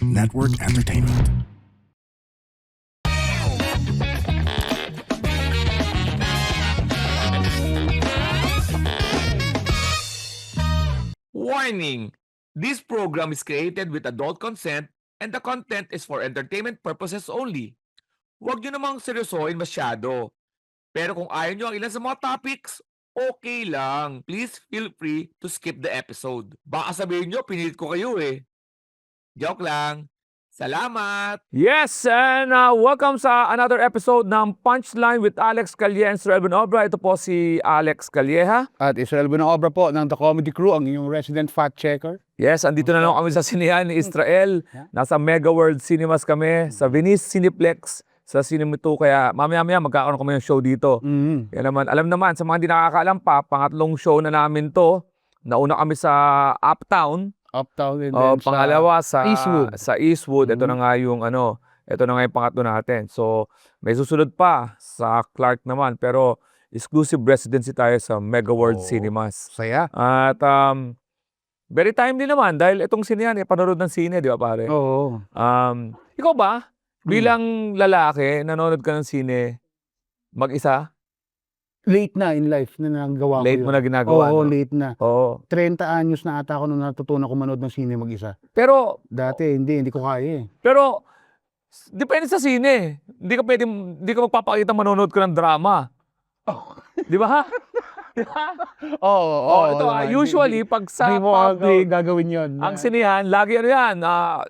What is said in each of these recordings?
Network Entertainment. Warning! This program is created with adult consent and the content is for entertainment purposes only. Huwag nyo namang seryosohin masyado. Pero kung ayaw nyo ang ilan sa mga topics, okay lang. Please feel free to skip the episode. Baka sabihin nyo, pinilit ko kayo eh. Joke lang. Salamat! Yes, and welcome sa another episode ng Punchline with Alex Calleja and Sir Elvin Obra. Ito po si Alex Calleja. At Israel Obra po ng The Comedy Crew, ang inyong resident fact checker. Yes, andito na lang kami sa sinihan ni Israel. Nasa Mega World Cinemas kami, sa Venice Cineplex, sa Cinema 2. Kaya mamaya-maya magkakaroon kami ng show dito. Kaya naman, alam naman, sa mga hindi nakakaalam pa, pangatlong show na namin to. Nauna kami sa Uptown. Uptown and then Pangalawa sa Eastwood. Sa Eastwood. Ito na nga yung ito na nga yung pangatlo natin. So, may susunod pa sa Clark naman. Pero, exclusive residency tayo sa Mega World Cinemas. Saya. At, very timely naman dahil itong sine yan, panonood ng sine, di ba pare? Oo. Ikaw ba, bilang lalaki, nanonood ka ng sine, mag-isa? Late na in life na nagawa ko Late yun. mo na ginagawa, Oo, no? late na. Oo. 30 anyos na ata ako nung natutunan ko manood ng sine mag-isa. Pero, Dati, hindi ko kaya eh. Pero, depende sa sine. Hindi ka magpapakita manonood ka ng drama. Di ba? Oo, Ito, usually, pag sa Hindi mo public, gagawin yun. ang sinihan, lagi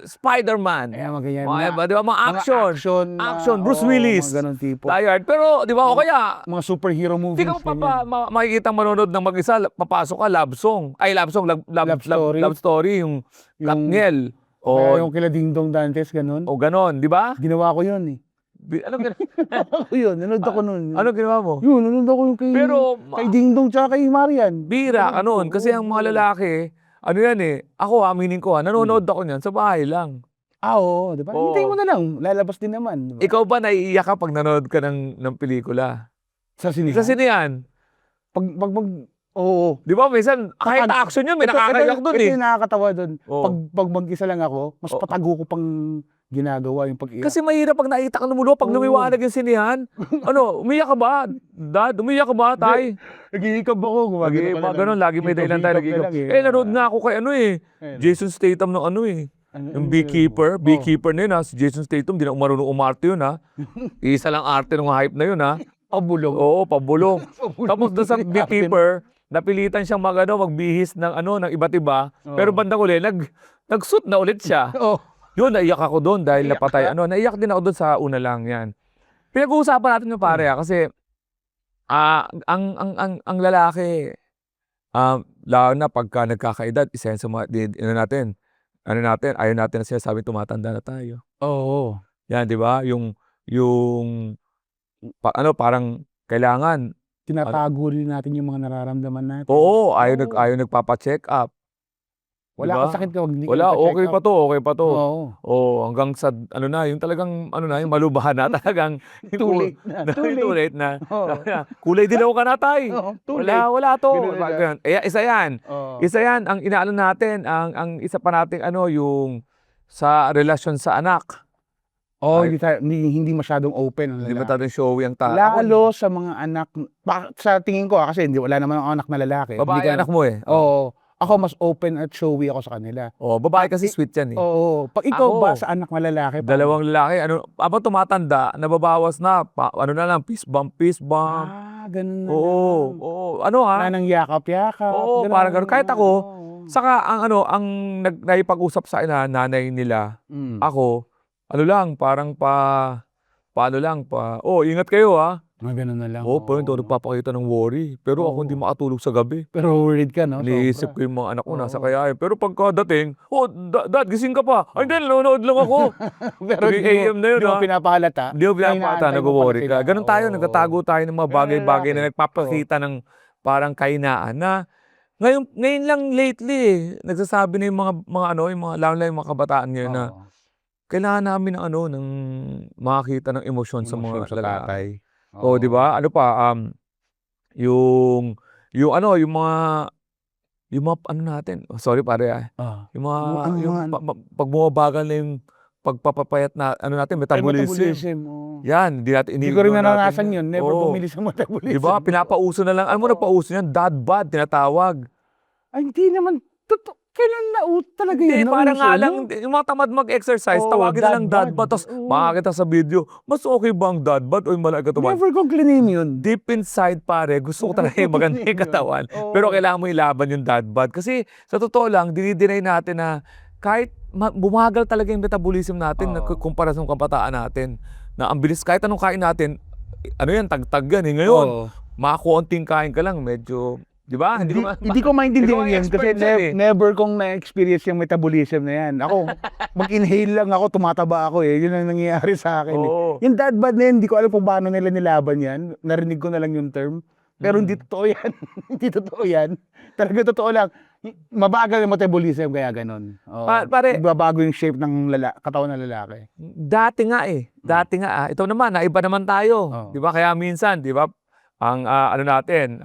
Spider-Man. Ganyan. Di ba, mga action. Action, Bruce Willis. Mga ganun tipo. Die Hard. Pero, di ba, o kaya, Mga superhero movies. hindi ka makikita manonood ng mag-isa, papasok ka, love song. Ay, love song, love story, yung Katniel. Kaya yung kila Ding Dong Dantes, ganun. O ganon, di ba? Ginawa ko yun eh. Ano Ako yun, nanood ako nun. ano ginawa mo? Yun, nanood ako yung Pero, kay Ding Dong tsaka kay Marian. bira ka noon. Kasi ang mga lalaki, ano yan eh, ako aminin ko nanonood ako niyan sa bahay lang. Oo, di ba? Oo. Hintayin mo na lang, lalabas din naman. Diba? Ikaw ba naiiyak ka pag nanonood ka ng pelikula? Sa sinihan? Sa sinihan. Oo. Di ba, minsan, kahit action yun, may nakakayak doon eh. Ito yung nakakatawa doon. Oo. Pag mag-isa lang ako, mas patago ko pang ginagawa yung pag-iyak. Kasi mahirap pag nakita ka lumulo, pag lumiwanag yung sinihan. Umiyak ka ba? Dad, umiyak ka ba, tay? Nag-iikab ako. Ganun, lagi may dahilan tayo nag-iikab. Nanood nga ako kay Jason Statham ng yung Beekeeper na yun si Jason Statham, di na marunong umarte yun Isa lang arte ng hype na yun Pabulong. Oo, pabulong. Tapos doon sa Beekeeper, napilitan siyang magbihis ng ng iba't iba. Pero bandang uli, nag-suit na ulit siya. Yun, naiyak ako doon dahil napatay. Naiyak din ako doon sa una lang yan. Pinag-uusapan natin yung pare kasi ang lalaki, lalo na pagka nagkakaedad, isa yan sa mga, ayaw natin na sinasabi tumatanda na tayo. Oo. Yan, di ba? Parang kailangan. Tinatago rin natin yung mga nararamdaman natin. Oo, ayaw nagpapa-check up. Wala Diba? kang sakit ka, hindi Wala, ka okay pa to. Oo. Hanggang sa, yung talagang, yung malubahan na talagang. Too late na. Too late na. Oo. Kulay dilaw ka na, tay. Oo, too late. Wala to. Ganun na. Ganun. Isa yan. Oo. Isa yan, ang inaano natin, ang isa pa natin, yung sa relasyon sa anak. Hindi masyadong open. Hindi ba tayong showy ang tao? Lalo sa mga anak, sa tingin ko kasi wala naman ang anak na lalaki. Babae anak mo eh. Oo. Ako mas open at showy ako sa kanila. Babae kasi sweet yan eh. Oo. Pag ikaw Ako, ba sa anak na lalaki? Dalawang lalaki, habang tumatanda, nababawas na, peace bump. Ganun na. Oo. Wala nang yakap-yakap. Oo, parang ganun. Kahit ako, saka ang naipag-usap sa akin nanay nila, ako, parang ingat kayo Ganun na lang. Oo, pero ito nagpapakita ng worry. Pero ako hindi makatulog sa gabi. Pero worried ka, no? Iniisip ko yung mga anak ko nasa kayahin. Pero pagkadating, dad, gising ka pa. Ay, hindi, nanonood lang ako. Pero 3 AM na yun, Hindi mo pinapahalata. Hindi mo pinapata, nag-worry ka. Ganun tayo, Oo. nagtatago tayo ng mga bagay-bagay na nagpapakita ng parang kahinaan na ngayon lang lately, nagsasabi na yung lalo na yung mga kabataan ngayon na kailangan namin ng makakita ng emosyon sa mga sa lalaki. tatay. Di ba? Yung mga yung mga ano natin, sorry pare yung mga, Ano yung mga ano? pag bumabagal na yung pagpapapayat na ano natin, Ay, metabolism. metabolism, oo. Yan, hindi natin Hindi ko rin ini-ignore natin naranasan yun. Never Oo. bumili sa metabolism. Di ba? Pinapauso na lang. Ano mo Oo. nagpauso yan? Dad bod, tinatawag. Ay, hindi naman. Kailan na talaga Hindi, yun? parang nga lang, No? yung mga tamad mag-exercise, Oo, tawagin na lang dad dad bod. bod. Tapos Oo. makakita sa video, mas okay ba ang dad bod o yung malaki katawan? Never kong klinim yun. Deep inside pare, gusto ko talaga yung maganda yung katawan. Oo. Pero kailangan mo ilaban yung dad bod. Kasi sa totoo lang, dinideny natin na kahit bumagal talaga yung metabolism natin na Oo. kumpara sa kabataan natin. Na ang bilis, kahit anong kain natin, ano yan, tagtag yan. Ngayon, Oo. mga konting kain ka lang, medyo, di ba? Hindi ko maintindihan Hindi yun ko kasi expert dyan eh. never kong na-experience yung metabolism na yan. Ako, mag-inhale lang ako, tumataba ako eh. Yun ang nangyayari sa akin eh. Oo. Yung dad bod na yun, hindi ko alam kung paano nila nilaban yan. Narinig ko na lang yung term. Pero hindi totoo yan. Hindi totoo yan. Talaga totoo lang. Mabagal yung metabolism kaya ganun. Oo. Pare- Babago yung shape ng katawan ng lalaki. Dati nga ito naman, iba naman tayo. Oo. Di ba? Kaya minsan, di ba, ang ano natin,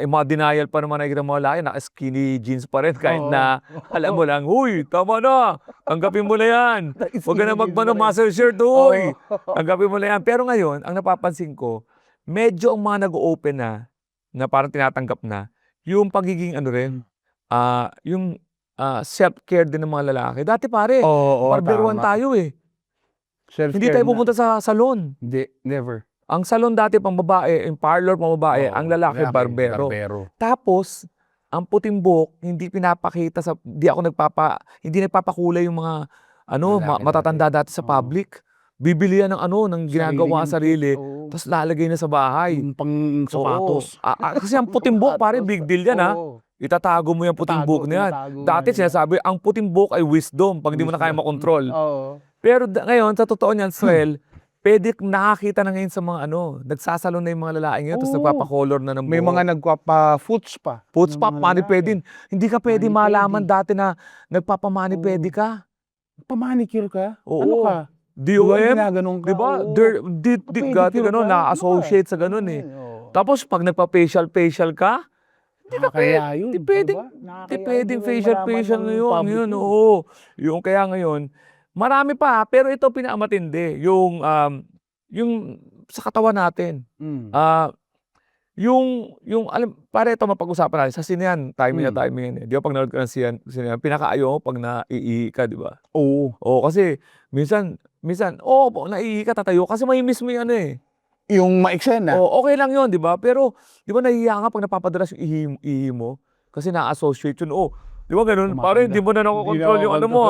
mga denial pa naman nakikita mga lalaki, naka-skinny jeans pa rin kahit Oo. na alam mo lang, huy, tama na, tanggapin mo na yan. Huwag ka Skinny na jeans magmano pa rin. muscle shirt, Oo. huy. Tanggapin mo na yan. Pero ngayon, ang napapansin ko, medyo ang mga nag-open na parang tinatanggap na, yung pagiging ano rin, yung self-care din ng mga lalaki. Dati pare, Oo, barberuan tama. tayo eh. Self-care Hindi tayo na. pupunta sa salon. Hindi, never. Ang salon dati pang babae, yung parlor pang babae, Oo, ang lalaki barbero. Tapos, ang puting buhok, hindi pinapakita hindi nagpapakulay yung mga Lalaki matatanda dati sa Oo. public. Bibili yan ng ginagawa sa sarili, Oo. tapos lalagay na sa bahay. Yung pang sapatos. Oo. Kasi ang puting buhok, pare, big deal yan ha. Oo. Itatago mo yung puting Tatago, buhok na yan. tinatago Dati nga nila. sinasabi, ang puting buhok ay wisdom pag di mo na kaya makontrol. Oo. Pero ngayon, sa totoo niyan, Srel, pwede nakakita na ngayon sa mga nagsasalon na yung mga lalaki ngayon, tapos Oo. nagpapakolor na ng buhok. May mga nagpapa-foots pa. Foots Yung pa, mga mani-pedi. lalaki. Hindi ka pwede Mani-pedi. malaman dati na nagpapamani-pedi ka. Pa-manicure ka? Oo. Ano ka? DOM? Ginaganon ka? Diba? Oo. Gati Pedicure gano'n, ka? na-associate sa gano'n eh. Oo. Tapos pag nagpa-facial ka, Nakakaya yun. di pwedeng, diba? Nakakaya di yun, pwedeng di mo facial malaman na ng yun. public Yun, yun. oo. Yung kaya ngayon, marami pa, pero ito pinakamatindi. Yung sa katawan natin. Mm. Yung alam, pare ito mapag-usapan natin. Sa sinehan, timing yan eh. Di ba pag nanood ka ng sinehan, pinaka-ayaw mo pag naiihi ka, di ba? Oo. Oo, kasi minsan, naiihi ka, tatayo. Kasi may miss mo yung Yung ma-eksena. Oo, okay lang yun, di ba? Pero, di ba nahihiya ka pag napapadalas yung ihi mo? Kasi na-associate yun. Di ba ganun? Tumatanda. Parang hindi mo na nakokontrol yung ano mo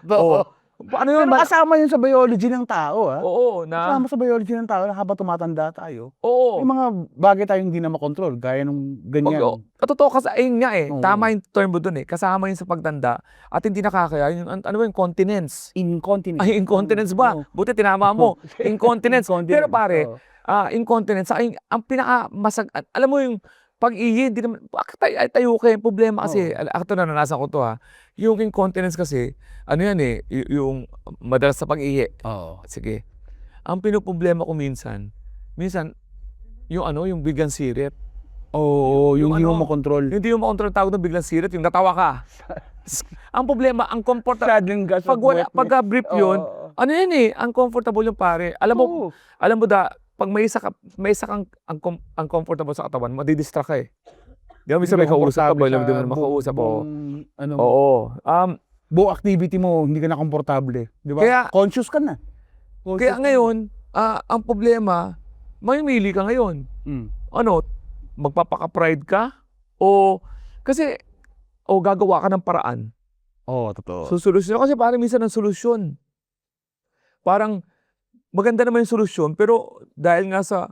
Oo. Paano yun? Pero kasama yun sa biology ng tao, ha? Oo, Kasama sa biology ng tao na habang tumatanda tayo. Oo. May mga bagay tayong hindi na makontrol, gaya nung ganyan. Totoo kasi, ayun nga eh. Oo. Tama yung term mo dun eh. Kasama yun sa pagtanda. At hindi nakakaya yung, ano ba yung continence? Incontinence. Ay, incontinence ba? Oo. Buti tinama mo. Incontinence. Pero pare, Oo. incontinence, ang alam mo yung pag-ihi, hindi naman, tayo kayo, problema kasi, ako naranasan ko to ha, yung incontinence kasi, ano yan eh, yung madalas sa pag-ihi. Oo. Sige. Ang pinoproblema ko minsan, yung biglang sirit. Oo, yung hindi mo makontrol. Hindi mo makontrol tawag ng biglang sirit, yung natawa ka. Ang problema, ang comfortable, Sudden gas of wetness. pagka-brief yun, Oo. ano yan eh, uncomfortable yung pare. Alam mo pag may isa kang uncomfortable sa katawan, madidistract ka eh. Di ba, minsan may kausap ka ba? Alam mo, di mo na makausap. Oo. Buong activity mo, hindi ka na komportable. Di ba? Kaya- Conscious ka na. Kaya ngayon, ang problema, mamimili ka ngayon. Mm. Magpapaka-pride ka? O gagawa ka ng paraan. Oo, totoo. Solusyon. Kasi parang minsan ang solusyon. Parang, maganda naman yung solusyon, pero dahil nga sa,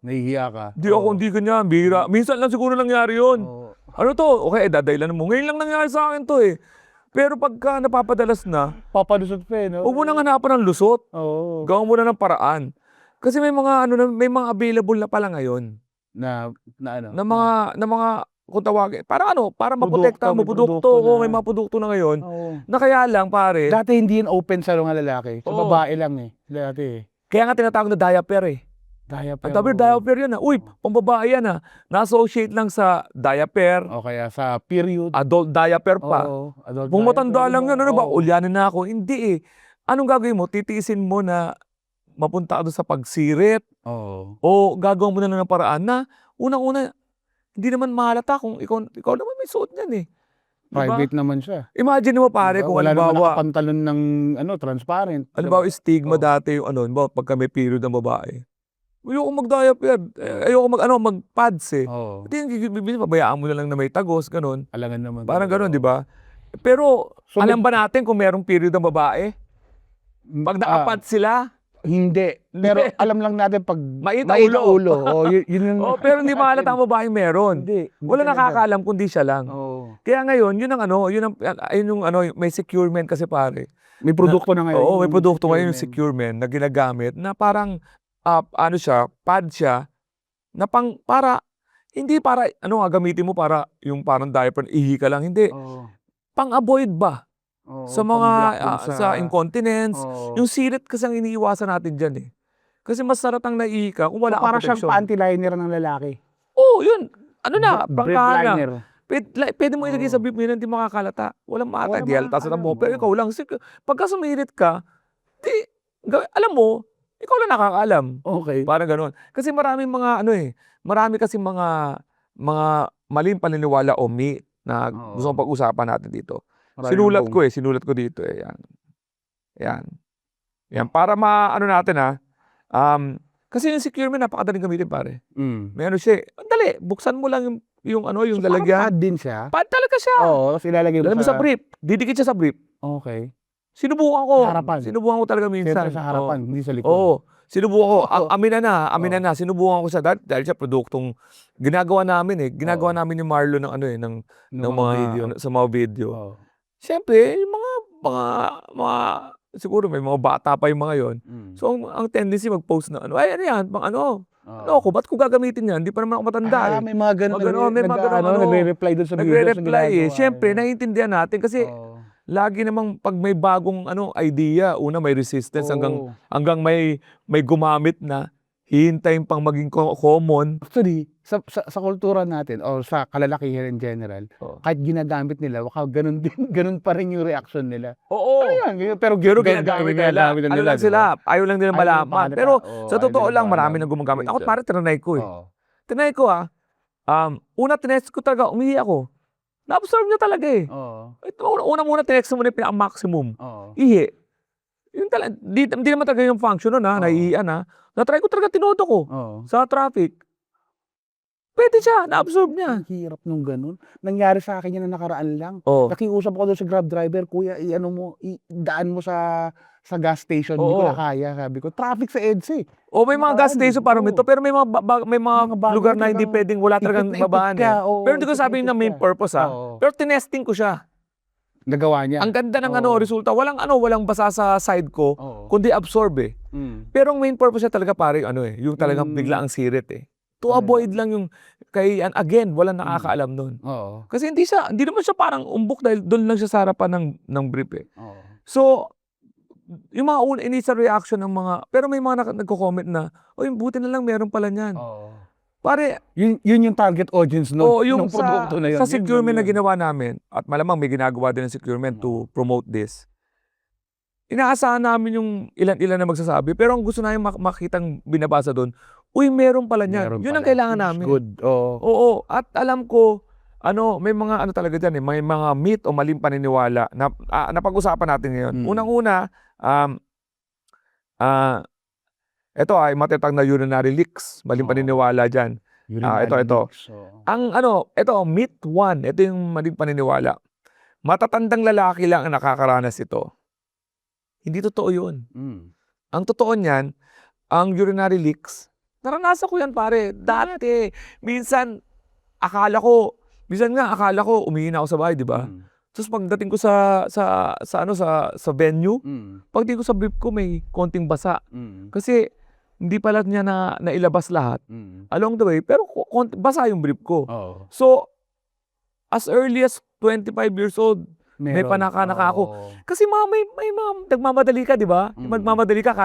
Nahihiya ka. hindi ganyan, bihira. Minsan lang siguro nangyari yun. Oo. Ano to? Okay, dadailan mo. Ngayon lang nangyari sa akin to eh. Pero pagka napapadalas na, Papalusot pa no? huwag mo nang hanapan ng lusot. Oo. Gawin mo na ng paraan. Kasi may mga available na pala ngayon. Na Na mga kung tawagin, para maprotekta mo, may produkto. produkto na. May mga produkto na ngayon. Oo. Na kaya lang, pare, Dati hindi yun open sa mga lalaki. Sa Oo. babae lang eh. Dati eh. kaya nga tinatawag na diaper eh. Diaper. Ang dami diaper yan ah. Uy, pambabae yan ah. Na-associate lang sa diaper, O kaya sa period. adult diaper pa. Oo, adult Kung matanda diaper, lang diba? yan, ano ba, Oo. ulyanin na ako. Hindi eh. Anong gagawin mo? Titiisin mo na mapunta ka doon sa pagsirit Oo. o gagawin mo na lang ng paraan na unang-una, hindi naman mahalata kung ikaw naman may suot niyan eh. Diba? Private naman siya. Imagine mo pare Diba? kung Wala naman halimbawa, nakapantalon ng transparent. halimbawa Diba? stigma Oo. dati yung pagka may period ng babae. Ayoko mag-diaper, ayoko mag-pads eh. Oo. Hindi, pabayaan mo na lang na may tagos, ganun. Alangan naman. Parang talaga, ganun, oo. di ba? Pero, So, alam ba natin kung merong period ng babae? Pag nakapads sila, Hindi. Pero alam lang natin pag Mainit ang mainit ang ulo. ulo. Oh, yun yung... oh, pero hindi mahalata ang babaeng meron. Hindi. Wala nakakaalam kundi siya lang. Oo. Kaya ngayon, yun yung may securement kasi pare. May produkto na ngayon. Oo, may yung produkto ngayon yung securement. securement na ginagamit na parang pad siya na hindi para gamitin mo para yung parang diaper ihi ka lang, hindi. Oo. Pang-avoid ba Oo, sa mga pang-block dun sa incontinence. Oo. Yung sirit kasi ang iniiwasan natin diyan eh. Kasi mas saratang naihi ka kung So, wala para kang siyang proteksyon. panty liner ng lalaki. Oo, yun. Ano na, Brief prangkahan na. liner. Pwede mo ilagay Oo. sa brief mo yun, hindi makakalata. Walang mata, Walang di halata sa makakalam, mo. Pero oo. ikaw lang, pagka sumirit ka, alam mo, ikaw lang nakakaalam. Okay. Parang gano'n. Kasi maraming marami kasi mga maling paniniwala o myth na Oo. gusto kong pag-usapan natin dito. Maraming Sinulat ko dito eh. Yan. Yan. Para natin kasi yung securement napakadaling gamitin pare. Meron siya ang dali, buksan mo lang yung So, lalagyan. pad din siya. Pad talaga siya. Oo, tapos ilalagay Lalagyan mo sa brief. Didikit siya sa brief. Okay. Sinubukan ko. Sa harapan. Sinubukan ko talaga minsan. Siyempre sa harapan, hindi sa likod. Oo. Sinubukan ko. Oo. Amin na. Sinubukan ko siya dahil siya produktong ginagawa namin eh. Ginagawa namin ni Marlo ng ng mga video. sa mga video. Oo. Siyempre, yung mga siguro may mga bata pa yung mga yon. So ang tendency mag-post na ay ano yan, ako, ba't ko gagamitin yan? Hindi pa naman ako matanda eh. May mga ganun. May mga ganun, nagre-reply doon sa videos na Nagre-reply eh. ginagawa, Siyempre, naiintindihan natin kasi Oo. lagi namang pag may bagong idea, una may resistance Oo. hanggang may gumamit na hihintayin pang maging common. Actually, sa kultura natin o sa kalalakihan in general, Oo. kahit ginagamit nila, ganun din, ganun pa rin yung reaction nila. Oo. Ano yan? Pero Ginagamit nila. Ano lang di ba? sila, ayaw lang nila Ayaw malaman. nilang Pero pahalata. sa Oo, totoo ayaw lang, nilang marami paalam. nang gumagamit. Ako Minsan. parang tinanay ko eh. Oo. Tinanay ko una tinest ko talaga, umihi ako. Na-absorb niya talaga eh. Oo. Una tinest mo na yung pinaka-maximum. Oo. Ihi. Yun talaga, hindi naman talaga yung function nun Oo. naiiyan Na-try ko talaga, tinodo ko Oo. sa traffic. Pwede siya, na-absorb niya. Ang hirap nung ganun. Nangyari sa akin yan na nakaraan lang. Oo. Nakiusap ako doon sa Grab driver, kuya, daan mo sa gas station. Hindi ko Oo. na kaya. Sabi ko, traffic sa EDSA eh. O may mga gas station parang Oo. ito, pero may mga bago lugar na hindi talagang pwedeng wala talagang ipit na ipit babaan ka, eh. oo, Pero hindi ko ipit na sabihin ipit na main ka. purpose Oo. Pero tinesting ko siya. Nagawa niya. Ang ganda ng Oo. resulta. Walang basa sa side ko, Oo. kundi absorb eh. Pero ang main purpose niya talaga pare, yung talagang bigla ang sirit eh. To avoid lang yung again, walang nakakaalam nun. Oo. Kasi hindi naman siya parang umbok dahil doon lang siya sa harapan ng brief eh. Oo. So, yung mga initial reaction ng pero may mga nagko-comment na, buti na lang meron pala niyan. Oo. Pare, Yun yung target audience yung nung produkto na yun. sa Yun securement na lang yun. ginawa namin, at malamang may ginagawa din ng securement to promote this, inaasahan namin yung ilan-ilan na magsasabi, pero ang gusto namin makitang binabasa doon, meron pala niyan. Meron Yun ang pala. kailangan It's namin. Good. Oo. Oo, at alam ko, may mga talaga dyan eh, may mga myth o maling paniniwala na napag-usapan natin ngayon. Unang-una, ito ay matatag na urinary leaks, maling Oo. paniniwala dyan. Ito. leaks, oo. Ito, myth 1, ito yung maling paniniwala. Matatandang lalaki lang ang nakakaranas ito. Hindi totoo yun. Ang totoo niyan, ang urinary leaks, naranasan ko yan pare, dati. Minsan akala ko umihi na ako sa bahay, di ba? Tapos pagdating ko sa venue, pagdating ko sa brief ko may konting basa. Kasi hindi pala niya nailabas lahat along the way, pero basa yung brief ko. Oo. So, as early as 25 years old, may Meron. panaka-naka ako. Oo. Kasi may mga nagmamadali ka, di ba? Mm. Magmamadali ka,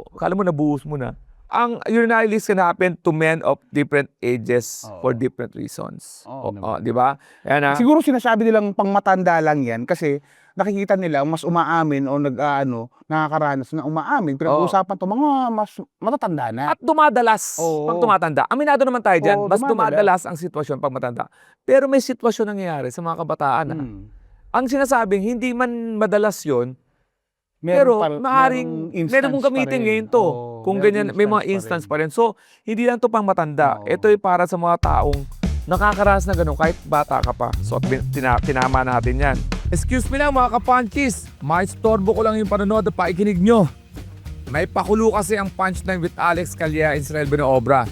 kala mo nabuhos mo na. ang urinary leaks can happen to men of different ages Oo. for different reasons. Oo naman. Di ba? Yan ah. Siguro sinasabi nilang pangmatanda lang yan kasi nakikita nila mas umaamin o nakakaranas na umaamin. Pinag-uusapan to mga mas matatanda na. At dumadalas Oo. pag tumatanda. Aminado naman tayo dyan. Oo, Mas dumadalas. dumadalas ang sitwasyon pag matanda. Pero may sitwasyon nangyayari sa mga kabataan. Ang sinasabing, hindi man madalas yon, pero maaaring meron mong gamitin ngayon to. Kung ganyan, may mga instance pa rin. So, hindi lang to pang matanda. Oo. Ito ay para sa mga taong nakakaranas na ganun kahit bata ka pa. So, tinama natin yan. Excuse me lang mga kapunchies. Maistorbo ko lang yung panonood at paikinig nyo. May pakulo kasi ang Punchline with Alex Calleja and Israel Benoobra.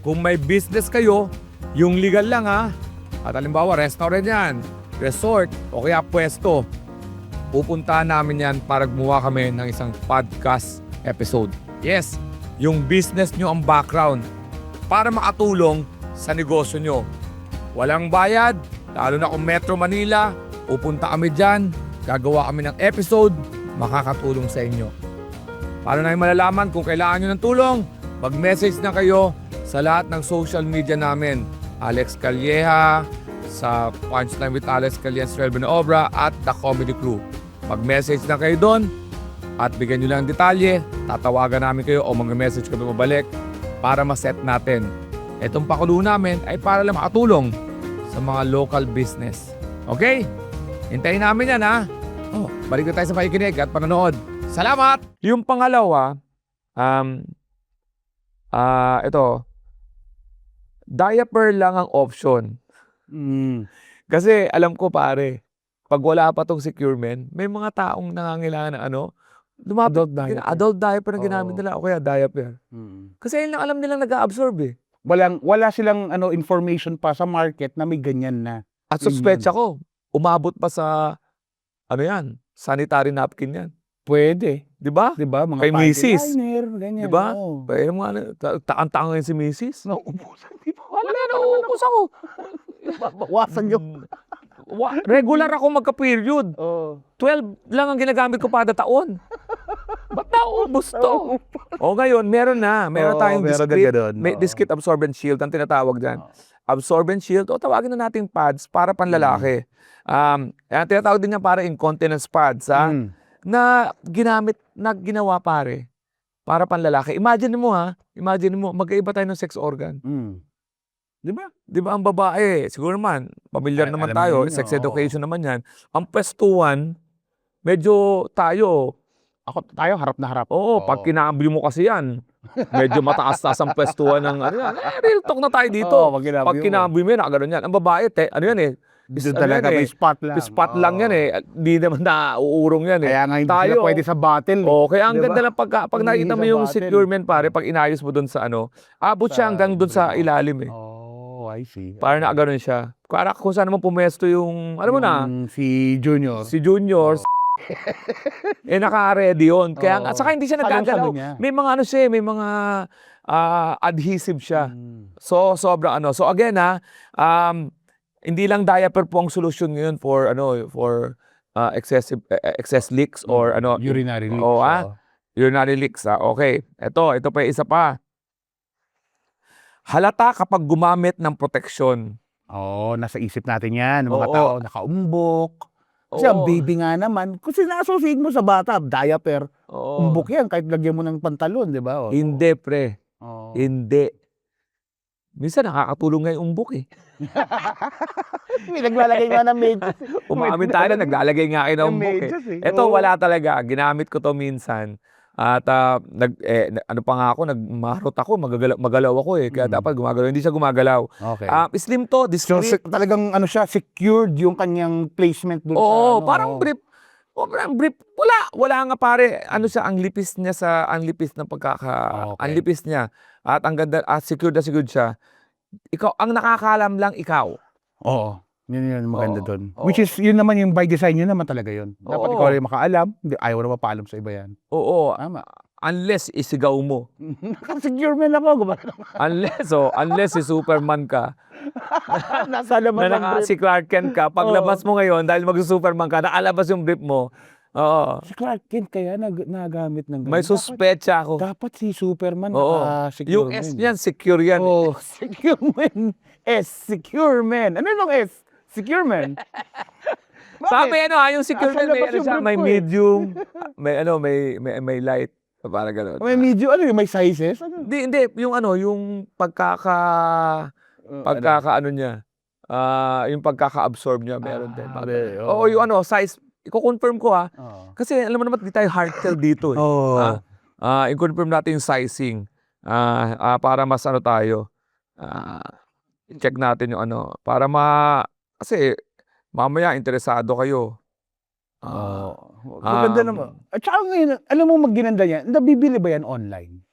Kung may business kayo, yung legal lang ha. At halimbawa, restaurant yan, resort, o kaya pwesto. Pupuntahan namin yan para gumawa kami ng isang podcast episode. Yes, yung business nyo ang background para makatulong sa negosyo nyo. Walang bayad, lalo na kung Metro Manila, pupunta kami dyan, gagawa kami ng episode, makakatulong sa inyo. Paano namin malalaman kung kailangan nyo ng tulong? Mag-message na kayo sa lahat ng social media namin. Alex Calleja, sa Punchline with Alex Calleja, Israel Benoobra at The Comedy Crew. Mag-message na kayo doon at bigyan nyo lang ang detalye, tatawagan namin kayo o mag-message kami mabalik para ma-set natin. Itong pakulo namin ay para lang makatulong sa mga local business. Okay? Hintayin namin yan ha. Balik na tayo sa pakikinig at panonood. Salamat! Yung pangalawa, ito, diaper lang ang option. Kasi alam ko pare, pag wala pa tong securement, may mga taong nangangailangan ng adult diaper na ginamit nila o kaya diaper. Kasi yun lang alam nilang nag-a-absorb eh. Wala silang information pa sa market na may ganyan na. At suspetsa ko, umabot pa sa sanitary napkin yan. Pwede. Di ba? Mga Kay panty misis. liner, ganyan. Di ba? Oo. Kaya mga taang-taang ngayon si misis. Nauubusan, di ba? Wala na, nauubos ako. Bawasan yung... Regular ako magka-period. Oh. 12 lang ang ginagamit ko kada taon. Ba't nauubos to? O ngayon, meron tayong discrete absorbent shield ang tinatawag dyan. Absorbent shield o tawagin na nating pads para panlalaki. Tinatawag din niya para incontinence pads na ginawa pare para panlalaki. Imagine mo magkaiba tayo ng sex organ. Di ba? Di ba ang babae, siguro naman, familiar naman tayo, sex education naman yan. Ang pwestuhan, medyo tayo harap na harap. Oo, pag kinabli mo kasi yan, medyo mataas-taas ang pwestuhan ng real talk na tayo dito. Pag kinabli mo yan, nakaganon yan. Ang babae, Doon talaga may spot lang. Spot lang yan eh. Hindi naman nauurong yan eh. Kaya nga hindi sila pwede sa battle. Kaya ang Diba? ganda lang pag nakita mo yung securement pare, pag inayos mo doon sa abot siya hanggang doon sa ilalim eh. I see. Para nakaganon siya. Kung saan naman pumesto yung, alam mo na, si Junior. Naka-ready yun. Kaya saka hindi siya nagagalaw. niya. May mga may mga adhesive siya. So sobrang So again hindi lang diaper po ang solusyon ngayon for excess leaks or urinary leaks. Urinary leaks. Okay. Ito pa isa pa. Halata kapag gumamit ng proteksyon. Nasa isip natin yan. Mga tao nakaumbok. Kasi ang baby nga naman, kung sinasosig mo sa bata, diaper, umbok yan kahit lagyan mo ng pantalon, di ba? Hindi, pre. Hindi. Minsan nakakatulong nga yung umbok eh. May naglalagay nga ng medyas. Umamin tayo na naglalagay nga kayo ng umbok eh. Ito wala talaga. Ginamit ko to minsan. At nagmaharot ako, magalaw ako eh. Kaya dapat gumagalaw. Hindi siya gumagalaw. Okay. Slim to, So, discreet. talagang secured yung kanyang placement doon sa parang brief. Parang brief. Wala nga pare. Ang lipis niya ang lipis ng ang lipis niya. At ang ganda, secured na secured siya. Ikaw, ang nakakaalam lang ikaw. Oo. Yun maganda doon. Which is, yun naman yung by design, yun naman talaga yun. Dapat ikaw rin makaalam. Ayaw na mapaalam sa iba yan. Oo. Tama. Unless isigaw mo. Naka-secure man ako. Unless si Superman ka. Nasa labas ng brief. Si Clark Kent ka. Paglabas mo ngayon, dahil mag-Superman ka, nakalabas yung brief mo, Oo. Si Clark Kent kaya nagamit ng May ganun. suspecha ako. Dapat si Superman Oo. naka-secure Yung S niyan, secure yan. Oh, secure man. Secure man. Ano yung S? Secure man. Baka may ano yung secure Nasa man, may labas ano yung siya, rep may ko eh. medium, may ano, may light. Parang gano'n. May medyo, ano yung may sizes? Ano? Hindi, yung ano, yung pagkakaano niya, yung pagkaka-absorb niya, meron din. Parang okay, ganun. Oo, yung ano, size, i-confirm ko Oo. kasi alam mo naman, di tayo hardtail dito eh. Oo. I-confirm natin yung sizing, para mas ano tayo, check natin yung ano, para kasi mamaya interesado kayo. Maganda naman. At saka ngayon, alam mo magginanda yan, nabibili ba yan online?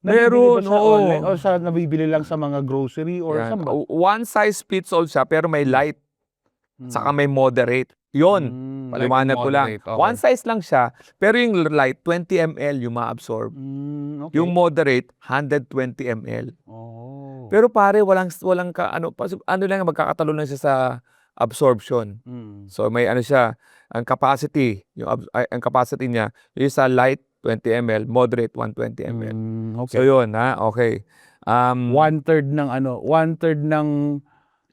Nabibili ba Meron, siya oo. online? O sa nabibili lang sa mga grocery or Yan. saan ba? One size fits all siya, pero may light, saka may moderate. Yun, paliwanag ko lang. One size lang siya, pero yung light, 20 ml yung ma-absorb. Okay. Yung moderate, 120 ml. Oh. Pero pare, walang ano lang, magkakatalo lang siya sa absorption. So may ano siya, ang capacity, ang capacity niya, yung sa light, 20 ml, moderate, 120 ml. Okay. So yun, okay. 1/3 ng ano, 1/3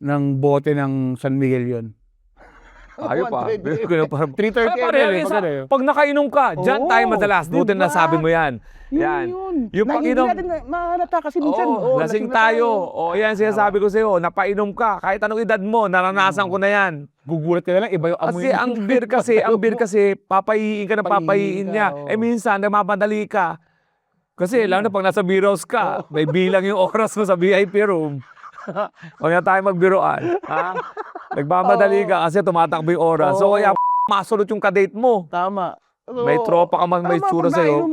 ng bote ng San Miguel yun. Ayun pa. 330 Pare, ml. pag nakainom ka, dyan tayo madalas. Buti na sabi mo yan. Yan. Yung pag-inom. Hindi natin mahalata kasi minsan. Oo, lasing tayo. O yan, sinasabi ko sa'yo, napainom ka. Kahit anong edad mo, naranasan ko na yan. Gugulat ka na lang, iba yung amoy. Kasi ang beer kasi, papahiin ka ng papahiin niya. oo. Eh minsan, nagmamadali ka. Kasi lalo na pag nasa beer house ka, may bilang yung oras mo sa VIP room. Huwag na tayo magbiroan. Nagmamadali ka kasi tumatakbo yung oras. So kaya masulot yung kadate mo. Tama. May tropa ka man, may tsura sa'yo.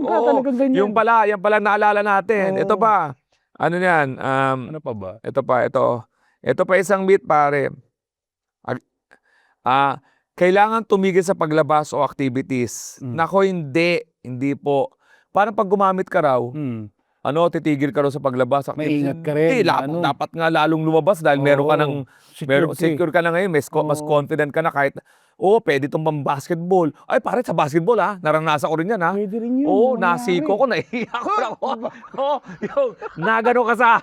Yung pala, yan pala naalala natin. Ito pa. Ano yan? Ano pa ba? Ito pa. Ito pa isang myth, pare. Kailangan tumigil sa paglabas o activities. Nako, hindi. Hindi po. Parang pag gumamit ka raw, titigil ka raw sa paglabas. Maingat ka rin. Hindi, dapat nga lalong lumabas dahil meron ka ng secure ka na ngayon, mas confident ka na kahit pwede itong basketball. Ay, pare, sa basketball naranasan ko rin yan Pwede rin yun. Oo, nasiko ko, naiiyak ko lang ako. Yung nagano ka sa,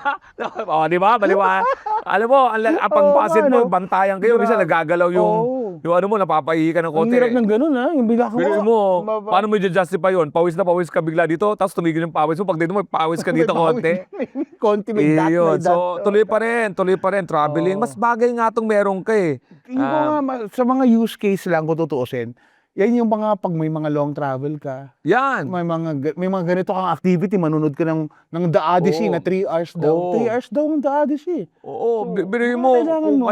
di ba, baliwa. Alam mo, pang basketball, bantayan kayo, minsan nagagalaw yung ano mo, napapaihi ka ng Ang konti. hirap ng ganun yung bigla ka Pero mo, paano mo i-justify yun? Pawis na pawis ka bigla dito, tapos tumigil yung pawis mo. Pag dito mo, pawis ka dito konti. Konti, may dot, may dot. So, tuloy pa rin, traveling. Mas bagay nga itong meron ka eh. Tingin ko nga, sa mga use case lang kung tutuusin, yan yung mga pag may mga long travel ka. Yan. May mga ganito kang activity, manunod ka ng The Odyssey na 3 hours daw. 3 hours daw ng The Odyssey. Oo, So, biruin mga mo, kailangan mo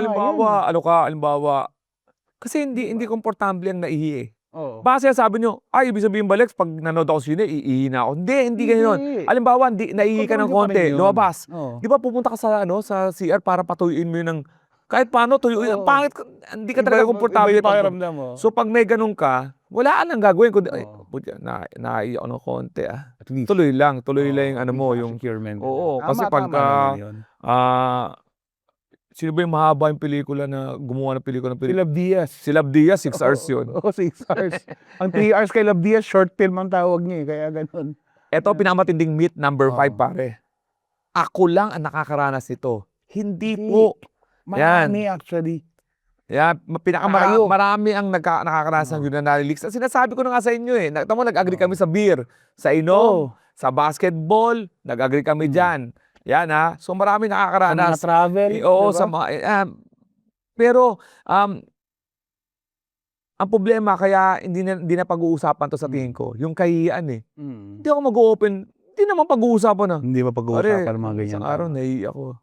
nga halimbawa, kasi hindi komportable ang naihi eh. Oo. Baka sabi nyo, ibig sabihin Balex, pag nanood ako sine, iihi na ako. Hindi ganyan. Halimbawa, naihi ka ng Kontrol konti, pa rin yun. lumabas. Oo. Di ba pupunta ka sa CR para patuyuin mo yun ng, kahit paano, tuyuin. Pangit, hindi ka talaga komportable. Iba yung pakiramdam mo. So pag may ganun ka, wala nang gagawin. Kundi, naihi ako ng konti At least. Tuloy lang yung ano mo, yung, securement. oo, kasi pagka, sino ba yung mahaba yung pelikula na gumawa ng pelikula? Si Love Diaz. Si Love Diaz, 6 hours yun. 6 hours. Ang 3 hours kay Love Diaz, short film ang tawag niya kaya ganun. Ito, pinamatinding myth number 5, pare. Ako lang ang nakakaranas nito. Hindi po. Marami actually. Yan, marami ang nakakaranas ng yun na nalileaks. Sinasabi ko na nga sa inyo eh. Tamo, nag-agree kami sa beer, sa inom, sa basketball, nag-agree kami dyan. Yan So marami nakakaranas. Sa mga travel. Oo, diba? sa mga, pero, ang problema, kaya hindi na pag-uusapan to sa tingin ko, yung kahihiyan eh. Hindi ako mag-open, hindi naman pag-uusapan na. Hindi ba pag-uusapan ng mga ganyan? Isang araw, naiiyak ako.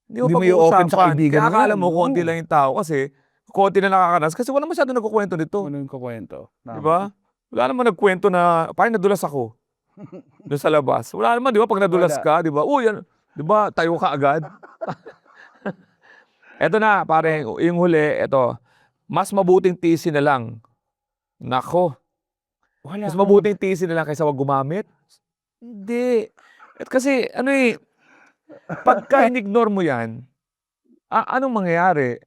Hindi mo i-open sa kaibigan Kaya mo akala yan. mo, konti lang yung tao kasi konti na nakakaranas kasi wala masyado nagkukwento nito. Ano yung kukwento? Diba? Wala naman nagkwento na, parang nadulas ako. Doon sa labas. Wala naman, di ba? Pag nadulas ka, di ba? Yan, di ba? Tayo ka agad. Eto na, pare, yung huli, mas mabuting tisi na lang. Nako. Mas mabuting tisi na lang kaysa wag gumamit? Hindi. Kasi, pagka in-ignore mo yan, anong mangyayari?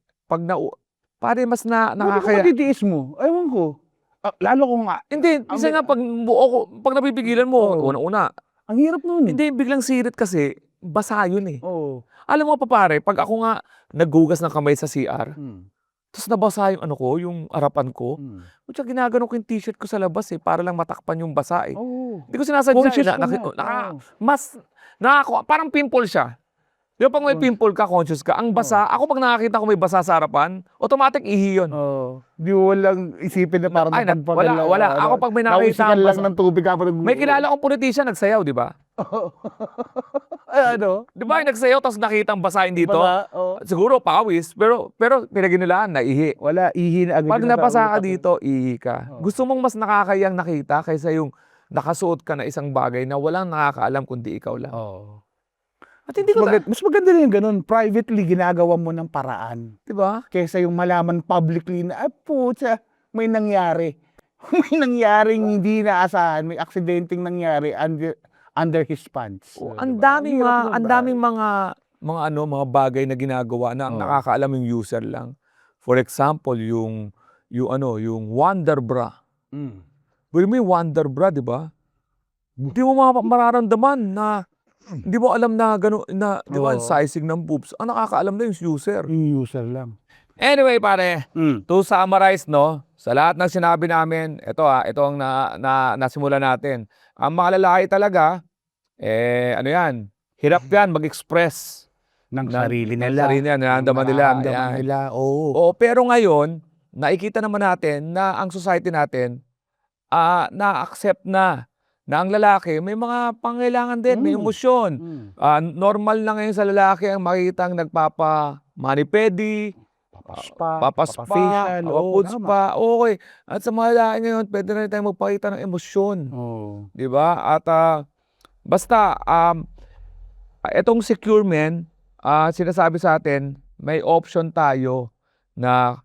Pare, mas nakakaya. Bakit matitiis mo? Ewan ko. Lalo ko nga, Hindi, minsan nga pag napipigilan mo, Oo. una-una, ang hirap nun. hindi, biglang sirit kasi, basa yun eh. Oo. Alam mo pa pare, pag ako nga naghugas ng kamay sa CR, Hmm. tapos nabasa yung ano ko, yung harapan ko, Hmm. kutya ginaganon ko yung t-shirt ko sa labas eh, para lang matakpan yung basa eh. Oo. Hindi ko sinasadya Conscious eh, ka na. Oo. mas, parang pimple siya. Di ba pag may pimple ka, conscious ka, ang basa, ako pag nakakita ko may basa sa harapan, automatic ihi yun. Oo. Di mo walang isipin na parang Ay, napagpagal lang, wala. Ako pag may nakita nausikan akong lang basa- ng tubig ka. May kilala akong politician, nagsayaw, di ba? Ay, ano? Di ba, yung nagsayaw, tapos nakita ang basahin dito. Basa, oo. Siguro, pawis, pero pinaginilaan, naihi. Wala, ihi na agad. Pag yun sa napasa ka utak ko. dito, ihi ka. Oo. Gusto mong mas nakakayang nakita kaysa yung nakasuot ka na isang bagay na walang nakakaalam kundi ikaw lang. Oo. At hindi ko Mas maganda na yung ganun. Privately, ginagawa mo ng paraan. di ba? Kesa yung malaman publicly na, putya, may nangyari. May nangyaring hindi naasahan. May aksidenteng nangyari under his pants. Oh, Diba? ang daming hirap mga nun, ang pare. daming mga bagay na ginagawa na ang Oo. nakakaalam yung user lang. For example, yung Wonder Bra. Mm. Pero may Wonder Bra, di ba? Hindi mo mararamdaman na hindi mo alam na gano'n na, di ba, Oo. sizing ng boobs. Ang nakakaalam na yung user. Yung user lang. Anyway, pare, Mm. to summarize, no, sa lahat ng sinabi namin, ito ang nasimula natin. Ang mga lalaki talaga, ano yan, hirap yan mag-express Ng ng sarili ng nila. sarili nila, nararamdaman nila. Nararamdaman Ayan. nila. Oo. Oo, pero ngayon, nakikita naman natin na ang society natin, na-accept na ang lalaki may mga pangailangan din, may Mm. emosyon. Mm. Normal na ngayon sa lalaki ang makikitang nagpapa-mani-pedi, Papaspa, papaspa, oo, papapoods tama. pa. Okay. At sa mga lalaki ngayon, pwede na rin tayong magpakita ng emosyon. Oo. Di ba? At basta, itong securement, sinasabi sa atin, may option tayo na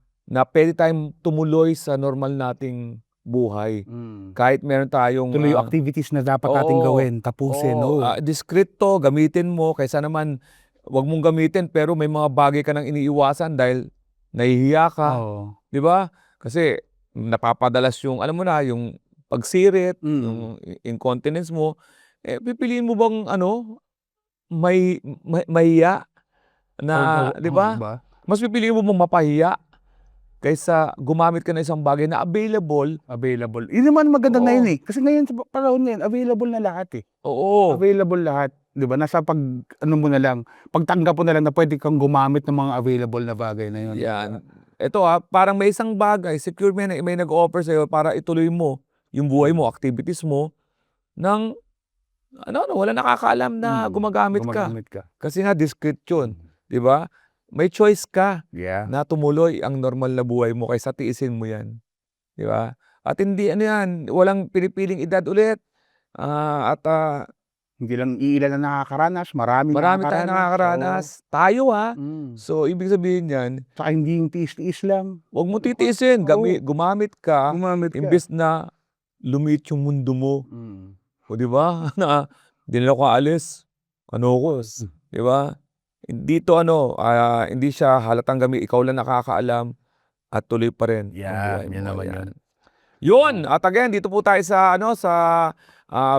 pwede tayong tumuloy sa normal nating buhay. Mm. Kahit meron tayong Tuloy yung activities na dapat nating oo, gawin, tapusin. Oo. discreet to, gamitin mo, kaysa naman wag mong gamitin pero may mga bagay ka nang iniiwasan dahil nahihiya ka. Oo. Di ba? Kasi napapadalas yung, alam mo na, yung pagsirit, Mm. yung incontinence mo, pipiliin mo bang mahiya na, di ba? Diba? Mas pipiliin mo bang mapahiya kaysa gumamit ka ng isang bagay na available. Available. Yun naman maganda Oo. ngayon eh. Kasi ngayon sa panahon ngayon, available na lahat eh. Oo. Available lahat. Di ba? Nasa mo na lang, pagtanggap mo na lang na pwede kang gumamit ng mga available na bagay na yun. Yan. Ito parang may isang bagay, secure may nag-offer sa'yo para ituloy mo yung buhay mo, activities mo, ng, wala nakakaalam na gumagamit ka. Gumagamit ka. Kasi nga, discreet yun. Di ba? May choice ka Yeah. na tumuloy ang normal na buhay mo kaysa tiisin mo yan. Di ba? At hindi, walang pinipiling edad ulit. Hindi lang iilan na nakakaranas, marami Tayong nakakaranas. Tayo Mm. So, ibig sabihin yan, Saka hindi yung tiis-tiis lang. huwag mo titiisin. Oo. Gumamit ka, Gumamit ka. imbes na lumiit yung mundo mo. Mm. O di ba? Na di na ako aalis. Di ba? Dito hindi siya halatang ikaw lang nakakaalam at tuloy pa rin. ang Yeah, buhay yan mo. naman Ayan. yun. Yun. At again, dito po tayo sa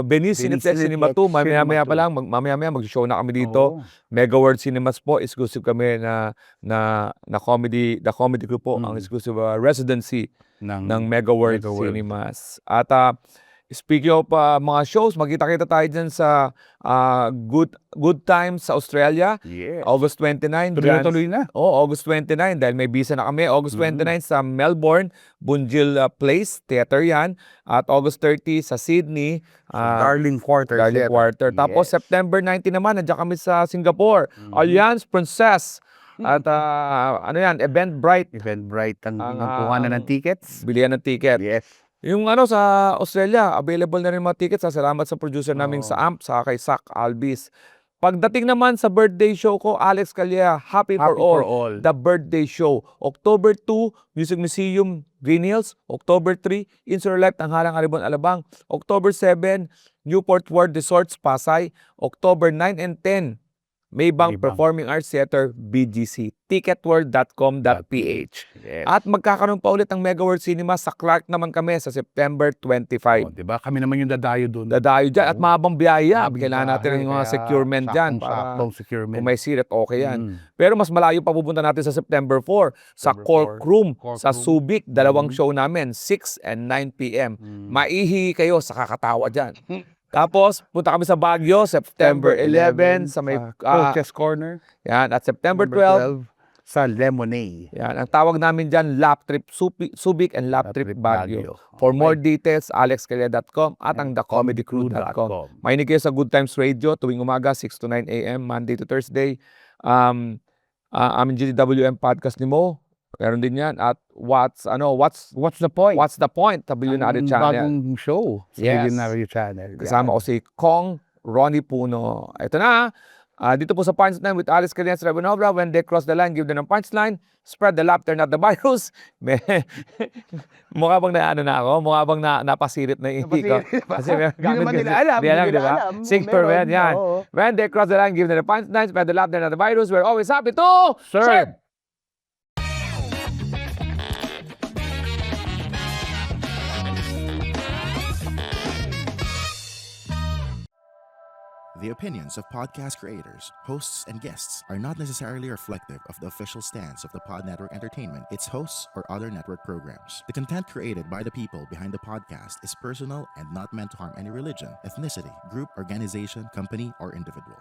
Venice Cineplex Cinema 2. Mamaya-maya pa lang, mag-show na kami dito. Oo. Mega World Cinemas po, exclusive kami na comedy, the comedy group po, ang exclusive residency ng Mega World Mega World. Cinemas. At speaking of mga shows, magkita-kita tayo dyan sa Good Times sa Australia, Yes. August 29. Tuloy na. August 29 dahil may visa na kami. August 29 sa Melbourne, Bunjil Place, theater yan. At August 30 sa Sydney, Darling Quarter. Darling Quarter. Tapos Yes. September 19 naman, nandiyan kami sa Singapore, Alliance Princess. At Eventbrite. Eventbrite ang Ang, kuha na ng tickets. Bilihan ng ticket. Yes. Yung sa Australia, available na rin mga tickets. Salamat sa producer naming Oo. sa AMP, sa kay Sak Albis. Pagdating naman sa birthday show ko, Alex Calleja, Happy for All. The Birthday Show. October 2, Music Museum, Green Hills. October 3, Insular Life, Tanghalang Aribon, Alabang. October 7, Newport World Resorts, Pasay. October 9 and 10, Maybang Maybang. Performing Arts Theater, BGC. Ticketworld.com.ph. Yes. At magkakaroon pa ulit ng Mega World Cinema sa Clark naman kami sa September 25. Diba? Kami naman yung dadayo doon. Dadayo dyan at Oo. mahabang biyaya. Mahabang Kailangan natin biyahe, ng mga kaya securement dyan para saktong securement. kung may sirit, okay yan. Mm. Pero mas malayo pa pupunta natin sa September 4 sa September Cork 4, Room Cork sa Room. Subic. Dalawang Mm. show namin, 6 and 9 p.m. Mm. Maihi kayo sa kakatawa dyan. Tapos, punta kami sa Baguio, September 11 sa may Coach's Corner. yan, at September 12. Sa Lemonade. Yan, ang tawag namin dyan, Lap Trip Subic and Lap Trip Baguio. For more details, alexcalia.com at ang thecomedycrew.com. Mainig kayo sa Good Times Radio tuwing umaga, 6 to 9 a.m., Monday to Thursday. Aming GDWM podcast ni Mo, meron din yan. At What's the Point? What's the Point? Sa Billionaire Ang Channel. bagong show sa Yes. Billionaire Channel. Kasama ko si Kong Ronnie Puno. Ito na. Dito po sa Punchline with Alice Calias Rebenobra. When they cross the line, give them a punchline. Spread the laughter, not the virus. Mukha bang na ako? Mukha bang napasirit na hindi ko? Kasi Hindi naman nila alam. Di alam, Hindi di ba? nila alam. Singtor, Meron, man, yan. oo. When they cross the line, give them a punchline. Spread the laughter, not the virus. We're always happy to serve. The opinions of podcast creators, hosts, and guests are not necessarily reflective of the official stance of the Pod Network Entertainment, its hosts, or other network programs. The content created by the people behind the podcast is personal and not meant to harm any religion, ethnicity, group, organization, company, or individual.